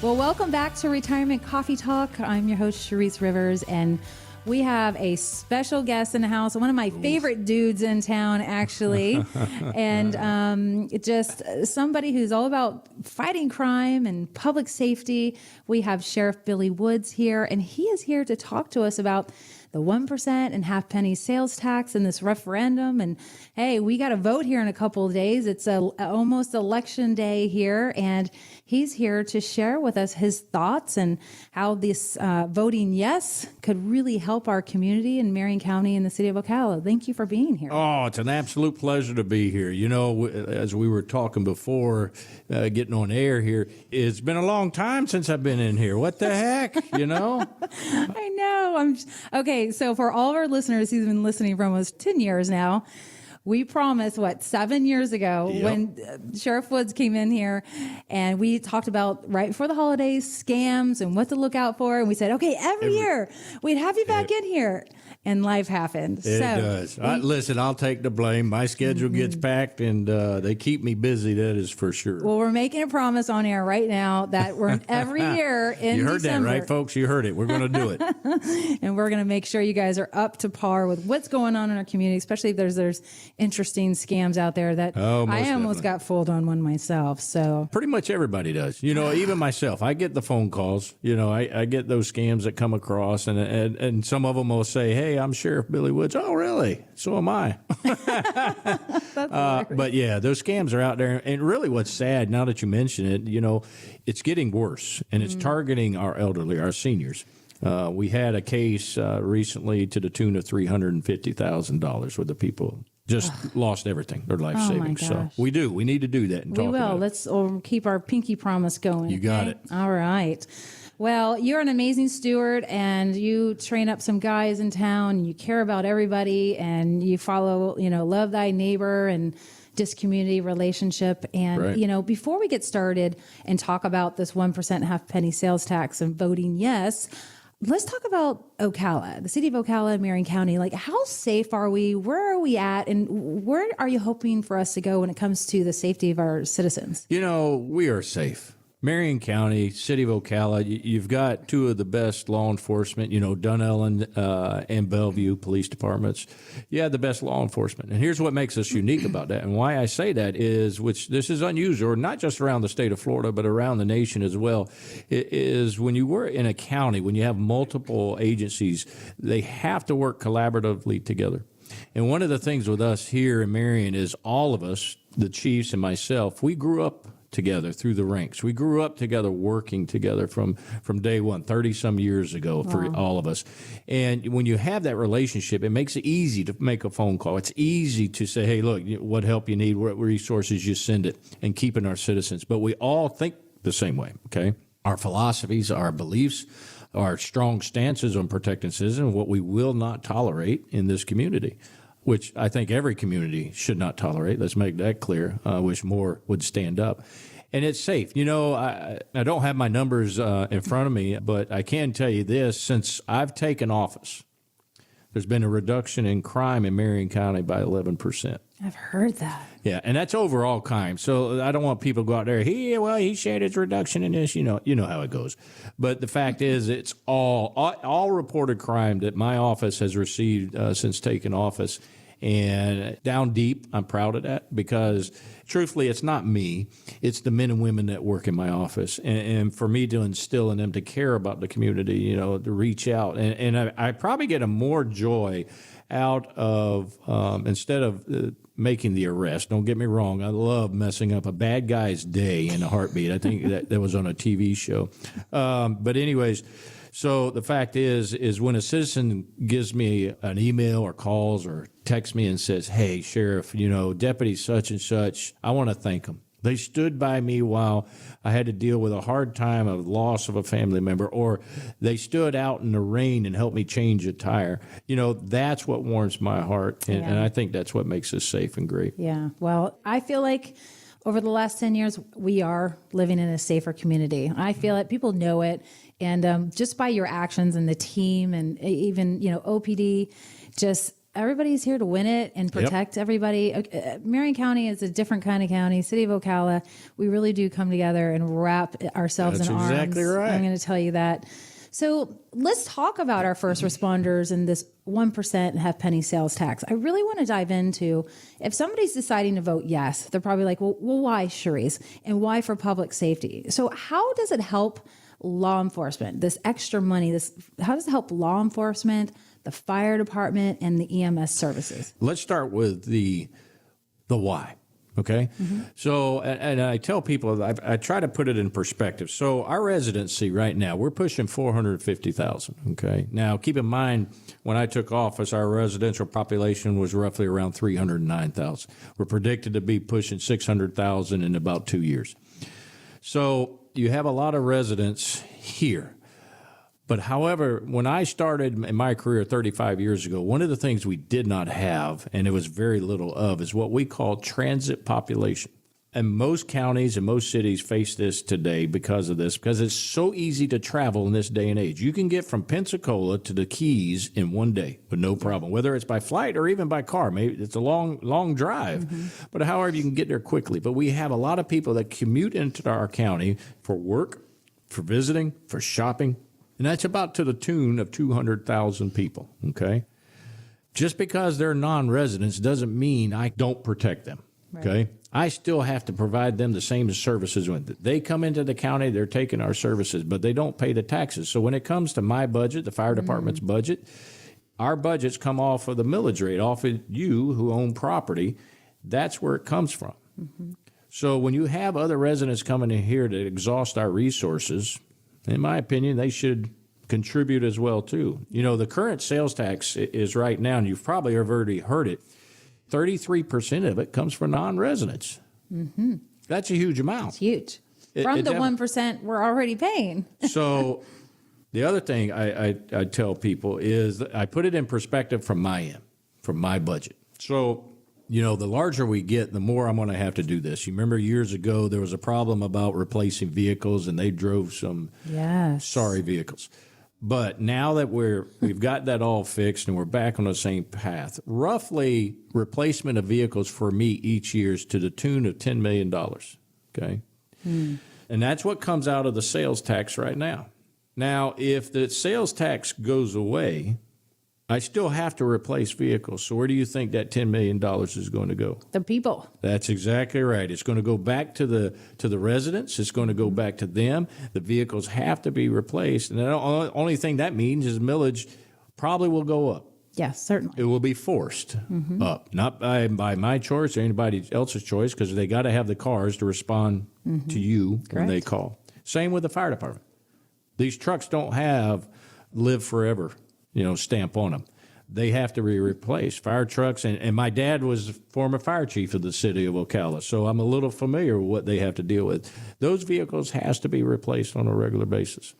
Well, welcome back to Retirement Coffee Talk. I'm your host, Charisse Rivers, and we have a special guest in the house, one of my favorite dudes in town, actually, and just somebody who's all about fighting crime and public safety. We have Sheriff Billy Woods here, and he is here to talk to us about the 1% and half-penny sales tax and this referendum. And hey, we got to vote here in a couple of days. It's almost election day here, and he's here to share with us his thoughts and how this voting yes could really help our community in Marion County and the city of Ocala. Thank you for being here. Oh, it's an absolute pleasure to be here. You know, as we were talking before getting on air here, it's been a long time since I've been in here. What the heck, you know? I know. Okay, so for all of our listeners who've been listening for almost 10 years now, we promised, 7 years ago when Sheriff Woods came in here and we talked about right before the holidays, scams and what to look out for. And we said, okay, every year we'd have you back in here. And life happened. It does. Listen, I'll take the blame. My schedule gets packed and they keep me busy. That is for sure. Well, we're making a promise on air right now that we're every year in You heard December, that, right, folks? You heard it. We're going to do it. And we're going to make sure you guys are up to par with what's going on in our community, especially if there's interesting scams out there that I almost got fooled on one myself. So pretty much everybody does. You know, even myself. I get the phone calls. You know, I get those scams that come across, and some of them will say, hey, I'm Sheriff Billy Woods. Oh, really? So am I. But yeah, those scams are out there. And really what's sad, now that you mention it, you know, it's getting worse, and it's targeting our elderly, our seniors. We had a case recently to the tune of $350,000 where the people just lost everything, their life savings. So we need to do that. And we will. Let's keep our pinky promise going. You got it. All right. Well, you're an amazing steward, and you train up some guys in town, and you care about everybody, and you follow, love thy neighbor and this community relationship. And, before we get started and talk about this 1% half-penny sales tax and voting yes, let's talk about Ocala, the city of Ocala and Marion County. Like, how safe are we? Where are we at? And where are you hoping for us to go when it comes to the safety of our citizens? You know, we are safe. Marion County, city of Ocala, you've got two of the best law enforcement, Dunellen and Bellevue police departments. You have the best law enforcement. And here's what makes us unique about that. And why I say that is, which this is unusual, not just around the state of Florida, but around the nation as well, is when you work in a county, when you have multiple agencies, they have to work collaboratively together. And one of the things with us here in Marion is all of us, the chiefs and myself, we grew up together through the ranks. We grew up together, working together from day one, 30-some years ago for all of us. And when you have that relationship, it makes it easy to make a phone call. It's easy to say, hey, look, what help you need, what resources you send it, and keeping our citizens. But we all think the same way, okay? Our philosophies, our beliefs, our strong stances on protecting citizens, what we will not tolerate in this community, which I think every community should not tolerate. Let's make that clear. I wish more would stand up. And it's safe. I don't have my numbers in front of me, but I can tell you this. Since I've taken office, there's been a reduction in crime in Marion County by 11%. I've heard that. Yeah, and that's overall crime. So I don't want people to go out there, he shared his reduction in this. You know how it goes. But the fact is, it's all reported crime that my office has received since taking office. And down deep, I'm proud of that, because truthfully, it's not me. It's the men and women that work in my office. And for me to instill in them to care about the community, to reach out. And I probably get a more joy out of, instead of making the arrest. Don't get me wrong. I love messing up a bad guy's day in a heartbeat. I think that was on a TV show. But anyways, so the fact is when a citizen gives me an email or calls or texts me and says, hey, Sheriff, Deputy such and such, I want to thank them. They stood by me while I had to deal with a hard time of loss of a family member, or they stood out in the rain and helped me change a tire. That's what warms my heart, and I think that's what makes us safe and great. Yeah, well, I feel like over the last 10 years, we are living in a safer community. I feel it. People know it. And just by your actions and the team and even, OPD, just everybody's here to win it and protect everybody. Marion County is a different kind of county. City of Ocala, we really do come together and wrap ourselves in arms. That's exactly right. I'm going to tell you that. So let's talk about our first responders and this 1% half-penny sales tax. I really want to dive into, if somebody's deciding to vote yes, they're probably like, well, why, Charisse? And why for public safety? So how does it help law enforcement, this extra money, how does it help law enforcement, the fire department, and the EMS services? Let's start with the why. Okay. So, and I tell people, I try to put it in perspective. So our residency right now, we're pushing 450,000. Okay. Now keep in mind, when I took office, our residential population was roughly around 309,000. We're predicted to be pushing 600,000 in about 2 years. So you have a lot of residents here. But however, when I started in my career 35 years ago, one of the things we did not have, and it was very little of, is what we call transit population. And most counties and most cities face this today because of this, because it's so easy to travel in this day and age. You can get from Pensacola to the Keys in one day with no problem, whether it's by flight or even by car. Maybe it's a long drive, but however, you can get there quickly. But we have a lot of people that commute into our county for work, for visiting, for shopping. And that's about to the tune of 200,000 people, okay? Just because they're non-residents doesn't mean I don't protect them, okay? I still have to provide them the same services. When they come into the county, they're taking our services, but they don't pay the taxes. So when it comes to my budget, the fire department's budget, our budgets come off of the millage rate, off of you who own property. That's where it comes from. So when you have other residents coming in here to exhaust our resources, in my opinion, they should contribute as well, too. You know, the current sales tax is right now, and you've probably already heard it, 33% of it comes from non-residents. That's a huge amount. It's huge. From the 1% we're already paying. So the other thing I tell people is that I put it in perspective from my end, from my budget. So, you know, the larger we get, the more I'm going to have to do this. You remember years ago, there was a problem about replacing vehicles, and they drove some sorry vehicles. But now that we've got that all fixed and we're back on the same path, roughly replacement of vehicles for me each year is to the tune of $10 million, okay? And that's what comes out of the sales tax right now. Now, if the sales tax goes away, I still have to replace vehicles. So where do you think that $10 million is going to go? The people. That's exactly right. It's going to go back to the residents. It's going to go back to them. The vehicles have to be replaced. And the only thing that means is millage probably will go up. Yes, certainly. It will be forced up, not by my choice or anybody else's choice, because they got to have the cars to respond to you when they call. Same with the fire department. These trucks don't have live forever stamp on them. They have to be replaced. Fire trucks, and my dad was former fire chief of the city of Ocala, so I'm a little familiar with what they have to deal with. Those vehicles has to be replaced on a regular basis.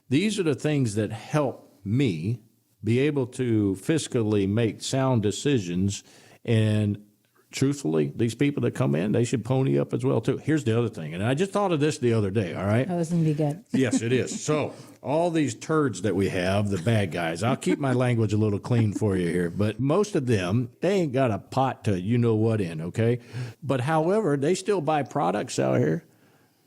These are the things that help me be able to fiscally make sound decisions, and truthfully, these people that come in, they should pony up as well, too. Here's the other thing, and I just thought of this the other day, all right? That was going to be good. Yes, it is. So all these turds that we have, the bad guys, I'll keep my language a little clean for you here, but most of them, they ain't got a pot to you-know-what in, okay? But however, they still buy products out here.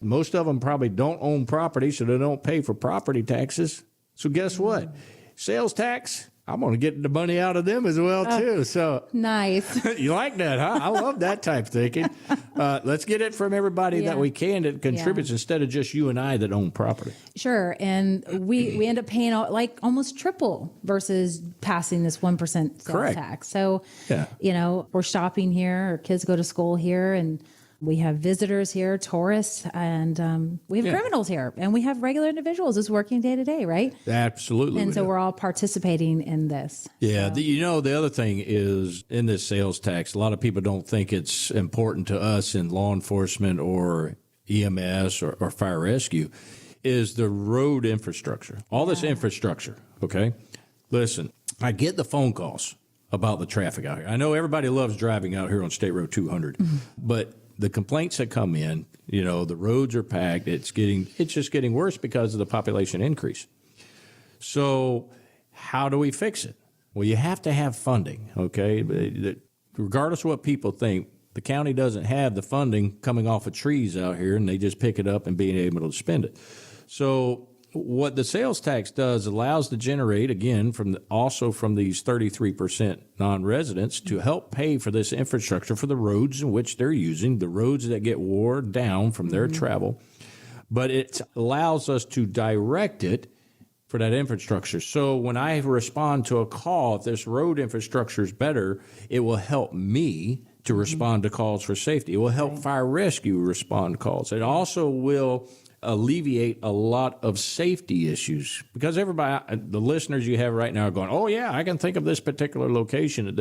Most of them probably don't own property, so they don't pay for property taxes. So guess what? Sales tax, I'm going to get the money out of them as well, too. So nice. You like that, huh? I love that type of thinking. Let's get it from everybody that we can that contributes instead of just you and I that own property. Sure. And we end up paying like almost triple versus passing this 1% sales tax. So, we're shopping here, our kids go to school here, and we have visitors here, tourists, and we have criminals here, and we have regular individuals who's working day to day, right? Absolutely. And so we're all participating in this. Yeah. So. The other thing is in this sales tax, a lot of people don't think it's important to us in law enforcement or EMS or fire rescue, is the road infrastructure, all this infrastructure, okay? Listen, I get the phone calls about the traffic out here. I know everybody loves driving out here on State Road 200, but the complaints that come in, the roads are packed. It's just getting worse because of the population increase. So how do we fix it? Well, you have to have funding, okay? Regardless of what people think, the county doesn't have the funding coming off of trees out here, and they just pick it up and being able to spend it. So what the sales tax does allows to generate, again, also from these 33% non-residents to help pay for this infrastructure for the roads in which they're using, the roads that get worn down from their travel. But it allows us to direct it for that infrastructure. So when I respond to a call, if this road infrastructure is better, it will help me to respond to calls for safety. It will help fire rescue respond to calls. It also will alleviate a lot of safety issues because everybody, the listeners you have right now are going, oh yeah, I can think of this particular location at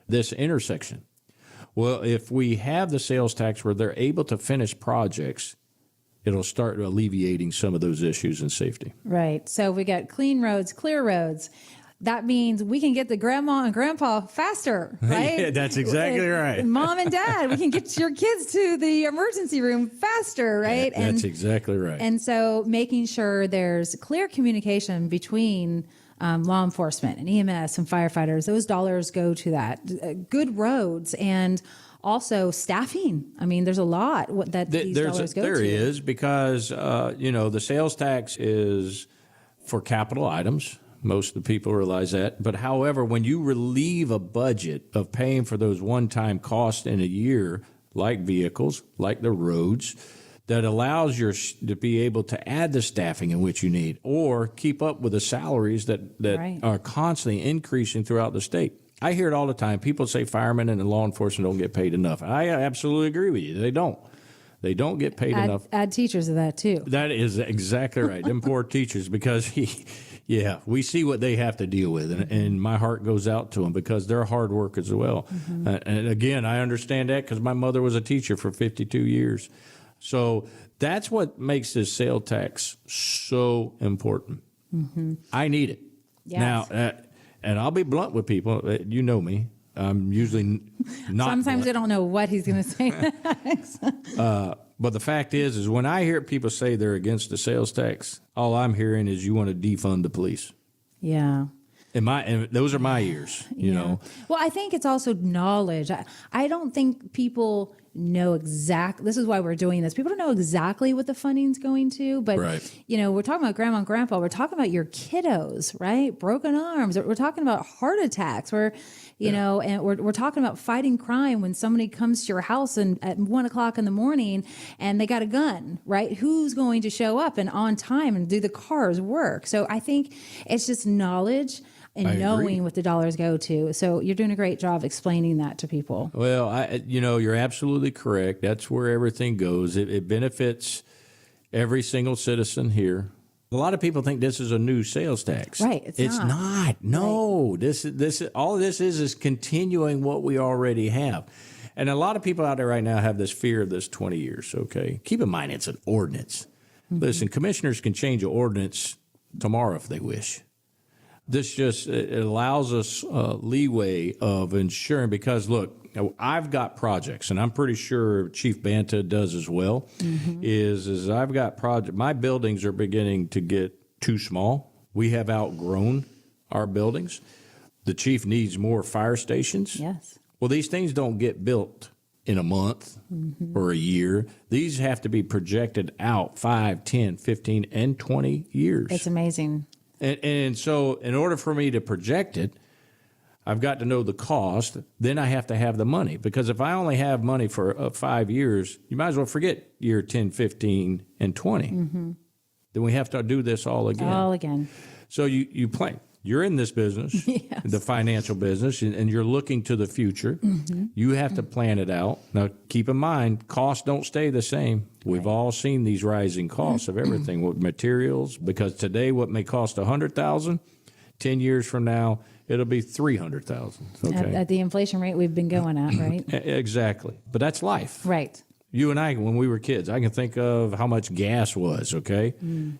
this intersection. Well, if we have the sales tax where they're able to finish projects, it'll start alleviating some of those issues in safety. Right. So we got clean roads, clear roads. That means we can get the grandma and grandpa faster, right? Yeah, that's exactly right. Mom and dad, we can get your kids to the emergency room faster, right? That's exactly right. And so making sure there's clear communication between law enforcement and EMS and firefighters, those dollars go to that. Good roads and also staffing. I mean, there's a lot that these dollars go to. There is because, the sales tax is for capital items. Most of the people realize that. But however, when you relieve a budget of paying for those one-time costs in a year, like vehicles, like the roads, that allows you to be able to add the staffing in which you need or keep up with the salaries that Right. are constantly increasing throughout the state. I hear it all the time. People say firemen and law enforcement don't get paid enough. I absolutely agree with you. They don't. They don't get paid enough. Add teachers to that too. That is exactly right. Them poor teachers, because we see what they have to deal with, and my heart goes out to them because they're hard work as well. And again, I understand that because my mother was a teacher for 52 years. So that's what makes this sales tax so important. I need it. Yes. Now, and I'll be blunt with people. You know me. I'm usually not. Sometimes blunt. I don't know what he's going to say. But the fact is when I hear people say they're against the sales tax, all I'm hearing is you want to defund the police. Yeah. And those are my ears, you know. Well, I think it's also knowledge. I don't think people know exactly. This is why we're doing this. People don't know exactly what the funding's going to, but Right. We're talking about grandma and grandpa. We're talking about your kiddos, right? Broken arms. We're talking about heart attacks. And we're talking about fighting crime when somebody comes to your house and at 1:00 in the morning and they got a gun, right? Who's going to show up and on time and do the cars work? So I think it's just knowledge and knowing what the dollars go to. So you're doing a great job explaining that to people. Well, you're absolutely correct. That's where everything goes. It benefits every single citizen here. A lot of people think this is a new sales tax. Right. It's not. No. Right. This all this is continuing what we already have. And a lot of people out there right now have this fear of this 20 years, okay? Keep in mind it's an ordinance. Listen, commissioners can change an ordinance tomorrow if they wish. This just it allows us leeway of ensuring, because look, I've got projects, and I'm pretty sure Chief Banta does as well. Is I've got projects. My buildings are beginning to get too small. We have outgrown our buildings. The chief needs more fire stations. Yes. Well, these things don't get built in a month or a year. These have to be projected out 5, 10, 15, and 20 years. It's amazing. And so in order for me to project it, I've got to know the cost. Then I have to have the money. Because if I only have money for 5 years, you might as well forget year 10, 15, and 20. Then we have to do this all again. All again. So you plan. You're in this business, Yes. the financial business, and you're looking to the future. You have to plan it out. Now, keep in mind, costs don't stay the same. We've all seen these rising costs of everything with materials, because today what may cost $100,000, 10 years from now, it'll be $300,000. Okay. At the inflation rate we've been going at, right? Exactly. But that's life. Right. You and I, when we were kids, I can think of how much gas was, okay?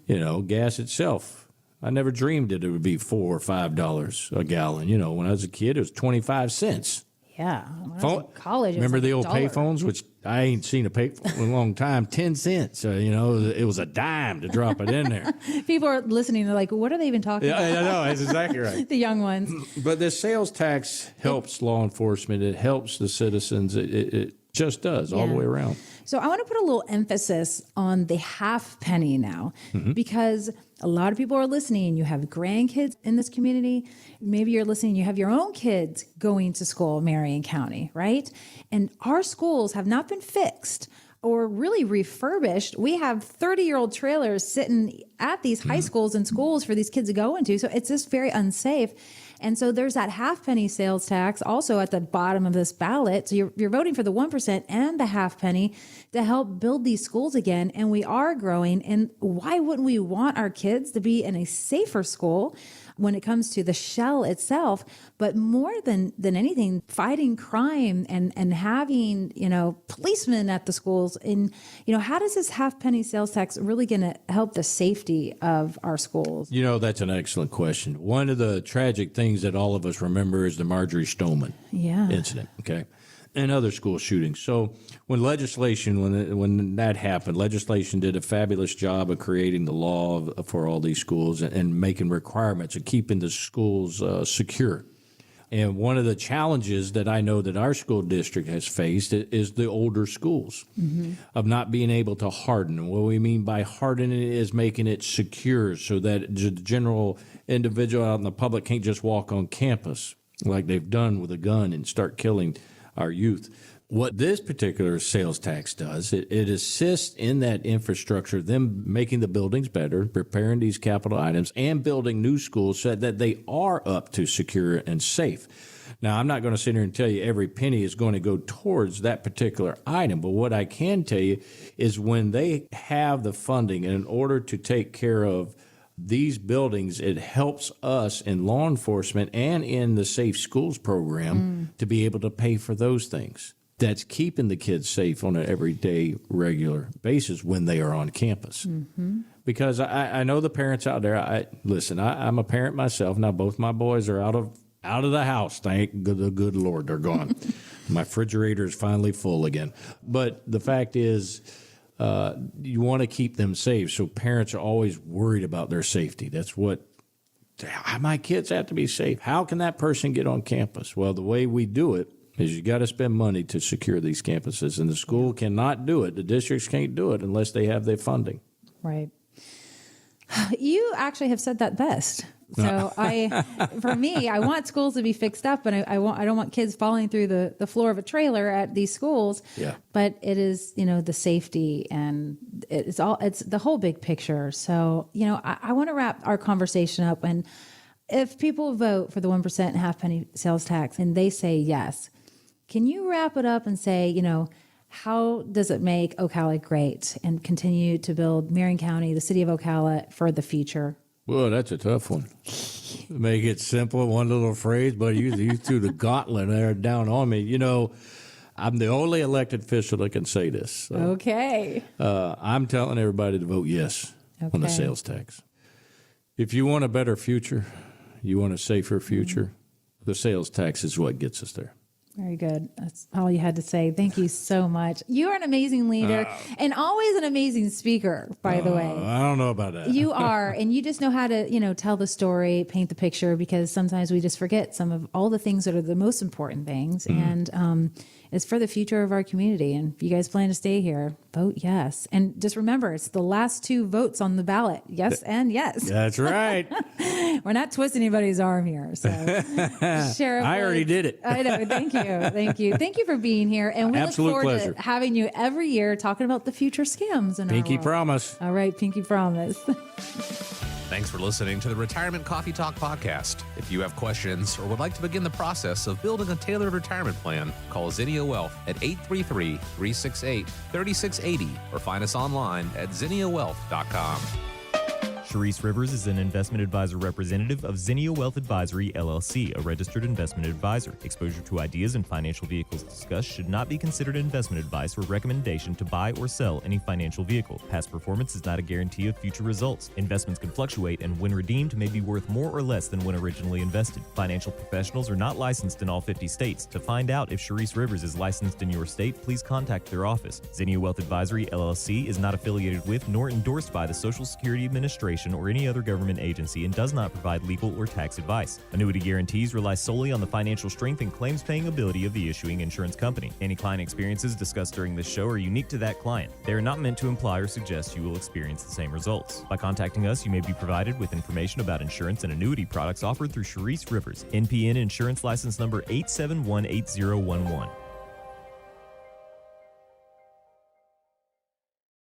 Gas itself. I never dreamed that it would be $4 or $5 a gallon. When I was a kid, it was 25 cents. Yeah. When I was in college. It was Remember like the old $1. payphones, which I ain't seen a payphone in a long time. 10 cents. It was a dime to drop it in there. People are listening. They're like, what are they even talking Yeah, about? I know. That's exactly right. The young ones. But the sales tax helps law enforcement. It helps the citizens. It just does all the way around. So I want to put a little emphasis on the half penny now, because a lot of people are listening. You have grandkids in this community. Maybe you're listening. You have your own kids going to school in Marion County, right? And our schools have not been fixed or really refurbished. We have 30-year-old trailers sitting at these high schools and schools for these kids to go into. So it's just very unsafe. And so there's that half penny sales tax also at the bottom of this ballot. So you're voting for the 1% and the half penny to help build these schools again. And we are growing. And why wouldn't we want our kids to be in a safer school when it comes to the shell itself, but more than anything, fighting crime and having, policemen at the schools? And, how does this half penny sales tax really going to help the safety of our schools? That's an excellent question. One of the tragic things that all of us remember is the Marjorie Stoneman incident, okay, and other school shootings. So when that happened, legislation did a fabulous job of creating the law for all these schools and making requirements and keeping the schools secure. And one of the challenges that I know that our school district has faced is the older schools of not being able to harden. And what we mean by hardening it is making it secure so that the general individual out in the public can't just walk on campus like they've done with a gun and start killing our youth. What this particular sales tax does, it assists in that infrastructure, them making the buildings better, preparing these capital items, and building new schools so that they are up to secure and safe. Now, I'm not going to sit here and tell you every penny is going to go towards that particular item, but what I can tell you is when they have the funding in order to take care of these buildings, it helps us in law enforcement and in the Safe Schools program to be able to pay for those things. That's keeping the kids safe on an everyday, regular basis when they are on campus. Because I know the parents out there. I'm a parent myself. Now both my boys are out of the house. Thank the good Lord, they're gone. My refrigerator is finally full again. But the fact is, you want to keep them safe. So parents are always worried about their safety. That's what my kids have to be safe. How can that person get on campus? Well, the way we do it is you got to spend money to secure these campuses, and the school cannot do it. The districts can't do it unless they have their funding. Right. You actually have said that best. So for me, I want schools to be fixed up, and I don't want kids falling through the floor of a trailer at these schools. Yeah. But it is, the safety, and it's the whole big picture. So, I want to wrap our conversation up. And if people vote for the 1% half penny sales tax and they say yes, can you wrap it up and say, how does it make Ocala great and continue to build Marion County, the city of Ocala, for the future? Well, that's a tough one. Make it simple, one little phrase, but you threw the gauntlet there down on me. I'm the only elected official that can say this. So, okay. I'm telling everybody to vote yes on the sales tax. If you want a better future, you want a safer future, the sales tax is what gets us there. Very good. That's all you had to say. Thank you so much. You are an amazing leader and always an amazing speaker, by the way. I don't know about that. You are, and you just know how to, tell the story, paint the picture, because sometimes we just forget some of all the things that are the most important things. And it's for the future of our community. And if you guys plan to stay here, vote yes. And just remember, it's the last two votes on the ballot. Yes and yes. That's right. We're not twisting anybody's arm here. So, Sheriff, I already did it. I know. Thank you. Thank you. Thank you for being here. And we Absolute look forward pleasure. to having you every year talking about the future scams in our Pinky world. promise. All right. Pinky promise. Thanks for listening to the Retirement Coffee Talk podcast. If you have questions or would like to begin the process of building a tailored retirement plan, call Zinnia Wealth at 833-368-3680 or find us online at zinniawealth.com. Charisse Rivers is an investment advisor representative of Zinnia Wealth Advisory, LLC, a registered investment advisor. Exposure to ideas and financial vehicles discussed should not be considered investment advice or recommendation to buy or sell any financial vehicle. Past performance is not a guarantee of future results. Investments can fluctuate and when redeemed may be worth more or less than when originally invested. Financial professionals are not licensed in all 50 states. To find out if Charisse Rivers is licensed in your state, please contact their office. Zinnia Wealth Advisory, LLC is not affiliated with nor endorsed by the Social Security Administration or any other government agency and does not provide legal or tax advice. Annuity guarantees rely solely on the financial strength and claims-paying ability of the issuing insurance company. Any client experiences discussed during this show are unique to that client. They are not meant to imply or suggest you will experience the same results. By contacting us, you may be provided with information about insurance and annuity products offered through Charisse Rivers, NPN Insurance License Number 8718011.